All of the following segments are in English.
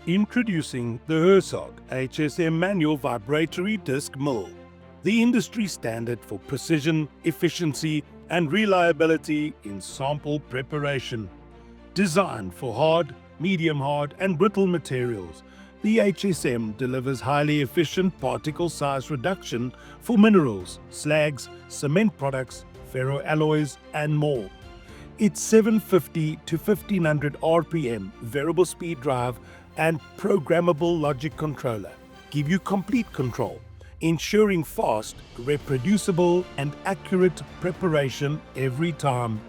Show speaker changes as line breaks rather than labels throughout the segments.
Introducing the Herzog HSM manual vibratory disc mill, the industry standard for precision, efficiency, and reliability in sample preparation. Designed for hard, medium hard, and brittle materials, the HSM delivers highly efficient particle size reduction for minerals, slags, cement products, ferroalloys, and more. Its 750 to 1500 RPM variable speed drive and programmable logic controller give you complete control, ensuring fast, reproducible, and accurate preparation every time.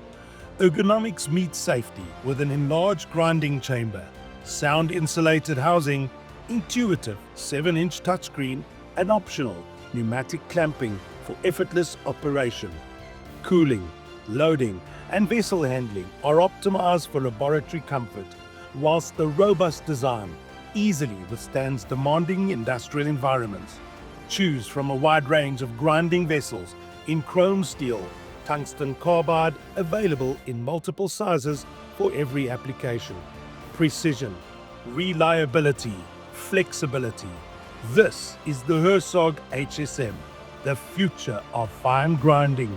Ergonomics meets safety with an enlarged grinding chamber, sound-insulated housing, intuitive 7-inch touchscreen, and optional pneumatic clamping for effortless operation. Cooling, loading, and vessel handling are optimized for laboratory comfort, whilst the robust design easily withstands demanding industrial environments. Choose from a wide range of grinding vessels in chrome steel, tungsten carbide, available in multiple sizes for every application. Precision, reliability, flexibility. This is the Herzog HSM, the future of fine grinding.